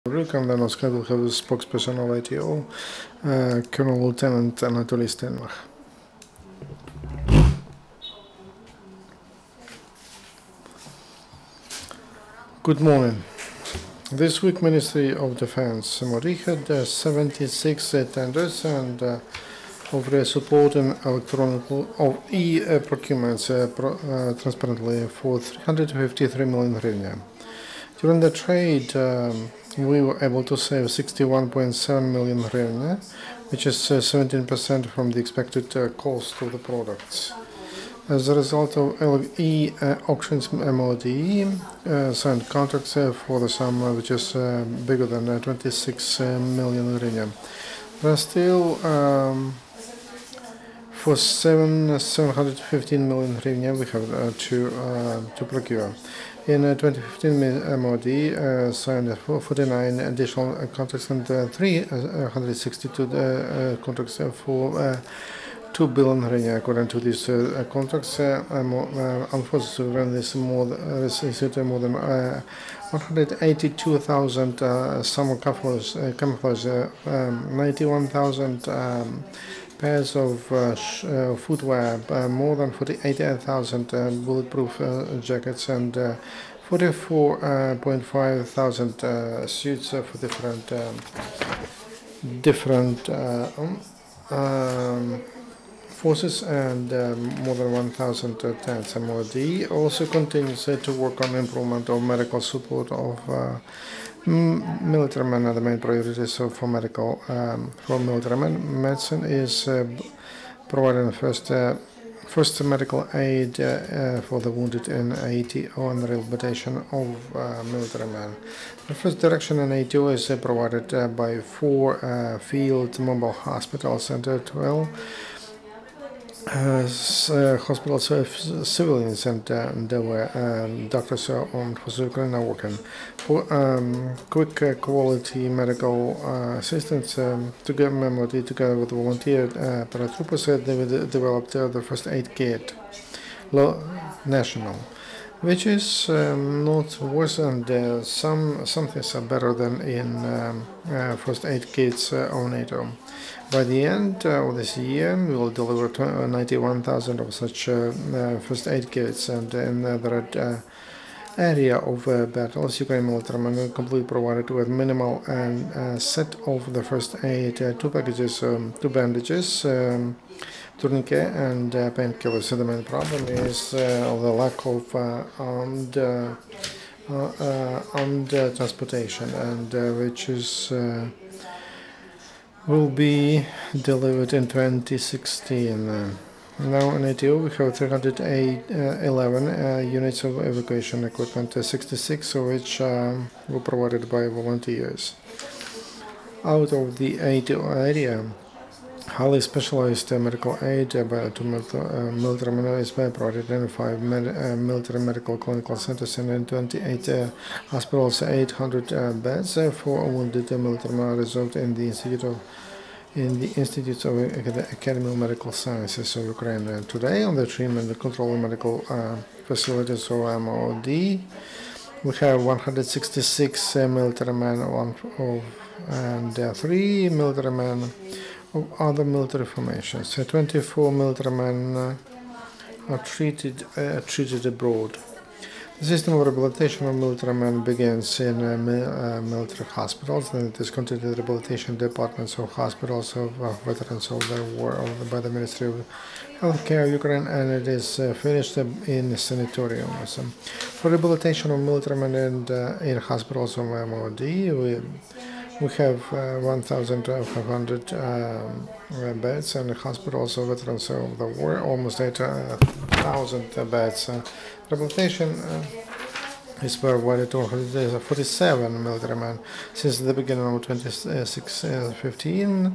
Gavrylyuk, and then on Skype we'll have the spokesperson of ATO, Colonel Lieutenant Anatoliy Stelmakh. Good morning. This week, Ministry of Defense had 76 tenders and of support in electronic of e-procurements transparently for 353 million hryvnia. During the trade, we were able to save 61.7 million hryvnia, which is 17% from the expected cost of the products. As a result of e-auctions, MOD signed contracts for the sum which is bigger than 26 million hryvnia. There are still for 715 million hryvnia we have to procure. In 2015, MOD signed 49 additional contracts and 362 contracts for 2 billion hryvnia. According to these contracts, unfortunately, received more than 182,000 summer camouflage, 91,000 pairs of footwear, more than 48,000 bulletproof jackets, and 44.5 thousand suits for different forces, and more than 1,000 tents. MOD also continues to work on improvement of medical support of military men. The main priorities for military men, medicine is providing first medical aid for the wounded in ATO and the rehabilitation of military men. The first direction in ATO is provided by 4 field mobile hospitals and 12 hospitals of civilians, and there were doctors on for Ukraine are working for quick quality medical assistance. Together, MOD together with volunteer paratroopers, they developed the first aid kit, national, which is not worse, and some things are better than in first aid kits on NATO. By the end of this year, we will deliver 91,000 of such first aid kits, and in the red area of battles, Ukraine military men will completely provided with minimal and set of the first aid, 2 packages, 2 bandages, tourniquet, and painkillers. So the main problem is the lack of armed transportation, and which is will be delivered in 2016. Now in ATO we have 311 units of evacuation equipment, 66 of which were provided by volunteers. Out of the ATO area, highly specialized medical aid by 2 military men is provided in 5 military medical clinical centers and in 28 hospitals. 800 beds for wounded military men reserved in the Institutes of Academy of Medical Sciences of Ukraine. Today, on the treatment and control of medical facilities of MOD, we have 166 military men and 3 military men of other military formations. 24 military men are treated abroad. The system of rehabilitation of military men begins in military hospitals, and it is continued rehabilitation departments of hospitals of veterans of the war by the Ministry of Healthcare of Ukraine, and it is finished in sanatoriums. For rehabilitation of military men and in hospitals of MOD, we have 1,500 beds, and hospitals of veterans of the war, almost 8,000 beds. Rehabilitation is provided to 47 military men since the beginning of 2015.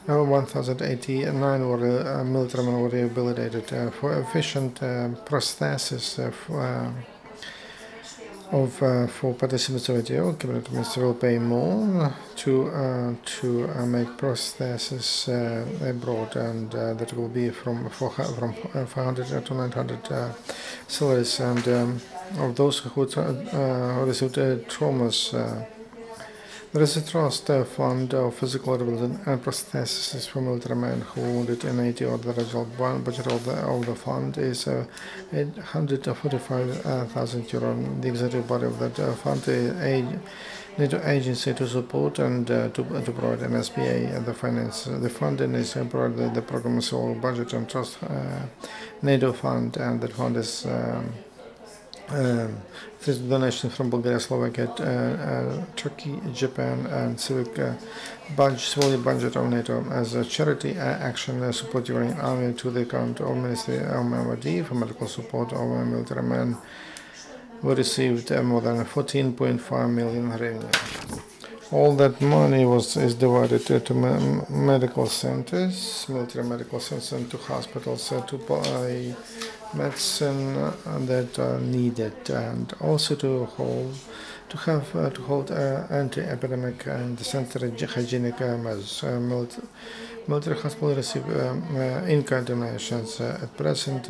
1,089 military men were rehabilitated for efficient prosthesis for participants of ATO. Cabinet Minister will pay more to make prosthesis abroad, and that will be from 500 to 900 salaries, and of those who received traumas There is a trust fund of physical equipment and prosthesis for military men who wounded in ATO. The original budget of the fund is €845,000. The executive body of that fund NATO agency to support and to provide an SBA the finance. The funding is provided the program's whole budget and trust NATO fund, and that fund is this donation from Bulgaria, Slovakia, Turkey, Japan, and civilian budget of NATO as a charity action support Ukrainian army to the account of Ministry of MOD for medical support of military men. We received more than 14.5 million hryvnia. All that money is divided to medical centers, military medical centers, and to hospitals to buy medicine that are needed, and also to hold anti-epidemic and sanitary hygienic measures. Military hospitals receive in-kind donations. At present,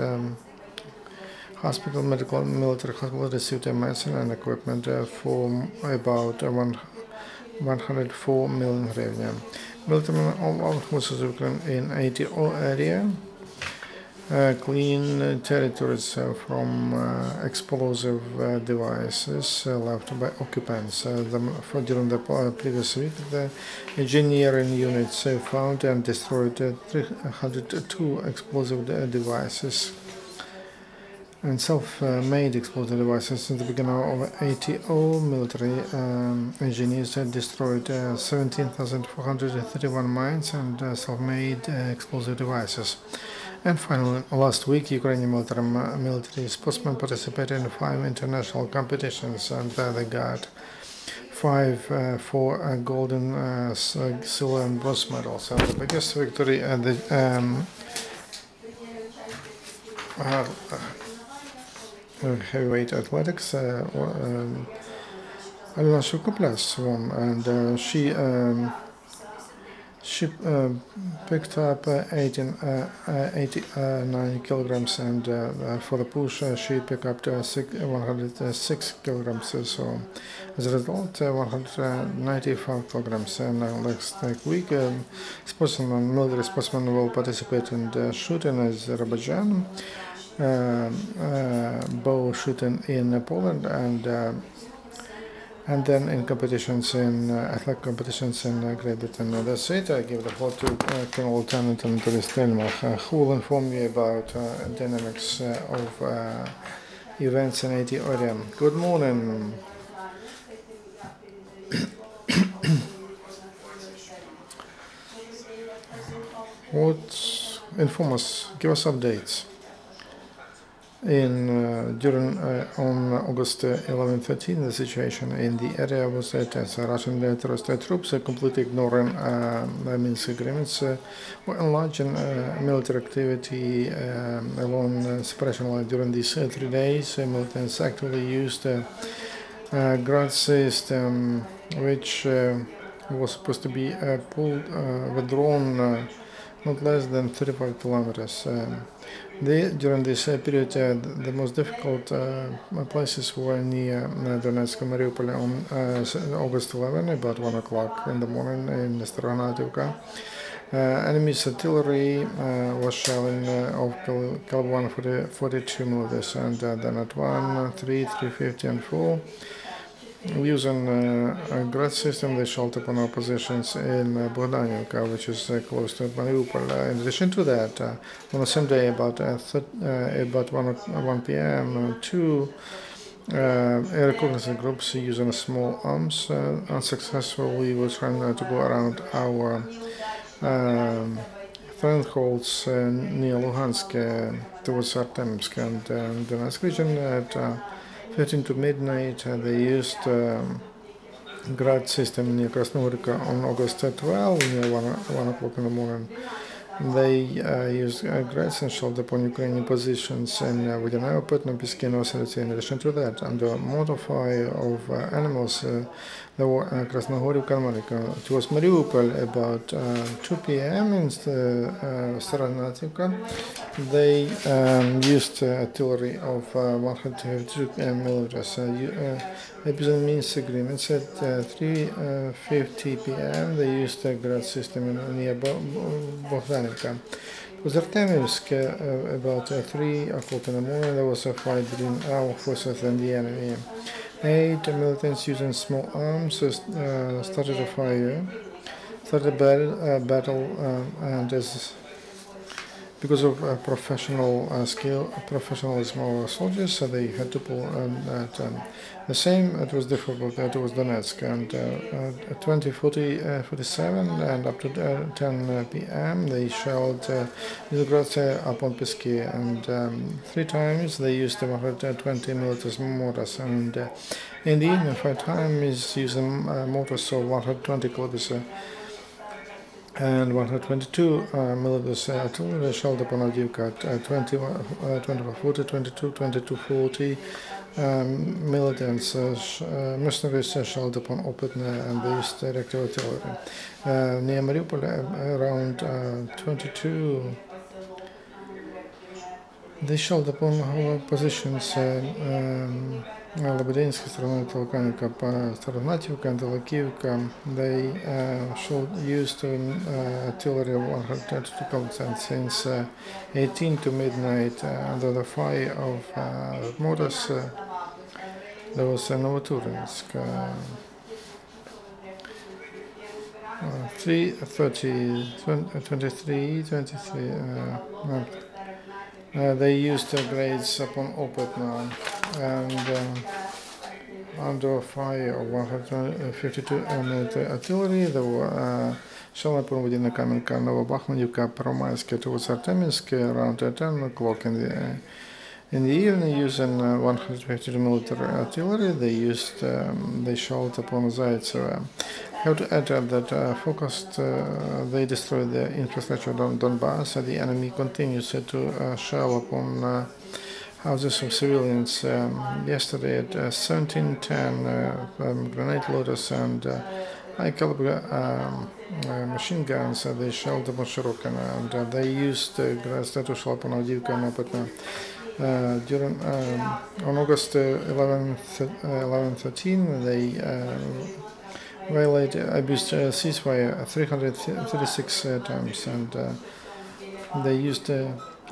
military hospital received medicine and equipment for about 104 million hryvnia. Military armed forces of Ukraine in ATO area clean territories from explosive devices left by occupants. During the previous week, the engineering units found and destroyed 302 explosive devices and self-made explosive devices. Since the beginning of ATO, military engineers had destroyed 17,431 mines and self-made explosive devices. And finally, last week, Ukrainian military spokesman participated in 5 international competitions, and they got 4 golden, silver, and bronze medals. And the biggest victory at the heavyweight athletics, Alina Shukoplas won, and she picked up 89 kilograms, and for the push she picked up 106 kilograms. So as a result, 195 kilograms. And next week, military sportsmen will participate in the shooting in Azerbaijan, bow shooting in Poland, and then in competitions athletic competitions in Great Britain. That's it. I give the floor to Colonel Lieutenant Anatoliy Stelmakh, who will inform you about dynamics of events in ATO area. Good morning. Inform us, give us updates. On August 11-13, the situation in the area was tense. Russian terrorist troops, completely ignoring Minsk agreements, were enlarging military activity along separation line. During these 3 days, militants actively used Grad system, which was supposed to be withdrawn not less than 35 kilometers. During this period, the most difficult places were near Donetsk and Mariupol on August 11, about 1 o'clock in the morning in Staronativka. Enemy's artillery was shelling of caliber 142 millimeters, and then at 1, 3, 350, and 4. Using a Grad system, they shelled upon our positions in Bogdanivka, which is close to Mariupol. In addition to that, on the same day, about 1 p.m., 2 air reconnaissance groups using small arms unsuccessfully were trying to go around our strongholds near Luhansk towards Artemsk and Donetsk region. At 15 to midnight, they used Grad system near Krasnohorivka on August 12, near 1 o'clock in the morning. They used Grads and shelled upon Ukrainian positions in Vodyanayo, Petno, Piskino, Oksana. In addition to that, under mortar fire of animals, there were Krasnohorivka and Marika. Towards Mariupol, about 2 p.m. in Staronativka, they used artillery of 152 millimeters. Episode Minsk agreements at 3:50 p.m. They used a grad system near Bohdanivka. It was Artemivsk about 3 o'clock in the morning. There was a fight between our forces and the enemy. 8 militants using small arms started a fire, started a battle, and as because of professionalism of our soldiers, so they had to pull at the same. It was difficult towards Donetsk, and at 47 and up to 10 p.m. they shelled Milgorod upon Pisky, and 3 times they used 120 military mortars, and in the evening 5 times using mortars of 120 calibers. And 122 military artillery shelled upon Avdiivka at 21:40, 22:40. Militants, mercenaries shelled upon Opitne, and they used reactive artillery. Near Mariupol, around 22, they shelled upon our positions. Лебединська сторона Толканівка, Старознатівка, Антилаківка. They used artillery of 122 caliber since 18 to midnight. Under the fire of mortars, there was Novoturisk. 23. They used grades upon Opitna, and under fire of 152 military artillery, there were shell upon Vodina Kamenka, Novobahmanivka, Peromaisk towards Arteminsk around 10 o'clock in the evening. Using 152 military artillery, they shelled upon Zaitsev. I have to add that they destroyed the infrastructure of Donbass. The enemy continues to shell upon houses of civilians. Yesterday at 17:10, grenade loaders and high-caliber machine guns, they shelled upon Shirokina, and they used grass to shell upon Avdiivka and Opitna. On August 11-13, they abused ceasefire 336 times, and they used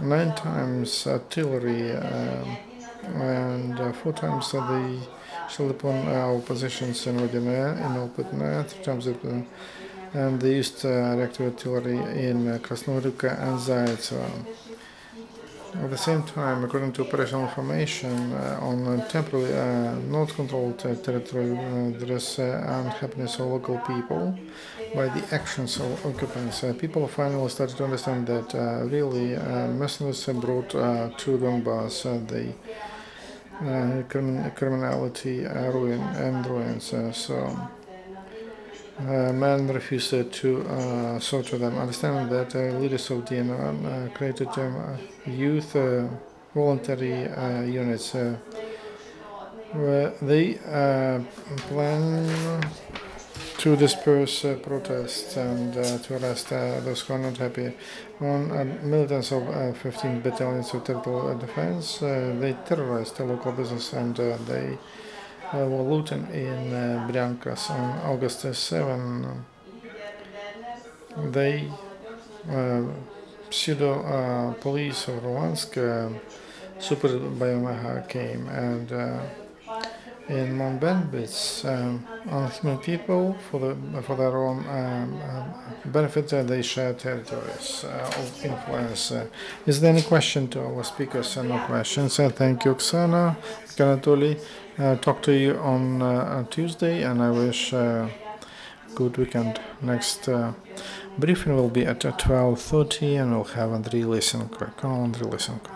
9 times artillery, and 4 times they shelled upon our positions in Vodina, in Opitna, 3 times, and they used reactive artillery in Krasnohorivka and Zaitsev. At the same time, according to operational information, on temporarily not controlled territory, there is unhappiness of local people by the actions of occupants. People finally started to understand that really mercenaries brought to Donbass the criminality, ruins. Men refused to torture them. Understanding that leaders of DNR created youth voluntary units where they plan to disperse protests and to arrest those who are not happy. On militants of 15 battalions of territorial defense, they terrorized the local business, and they were looting in Bryankas on August 7. They pseudo police of Luhansk, supported by Omaha, came, and in Monbenbits, unhuman people for their own benefit, they share territories of influence. Is there any question to our speakers? No questions. Thank you, Oksana. Anatoliy, talk to you on Tuesday, and I wish good weekend. Next briefing will be at 12:30, and we'll have Andriy Lysenko, Colonel Andriy Lysenko.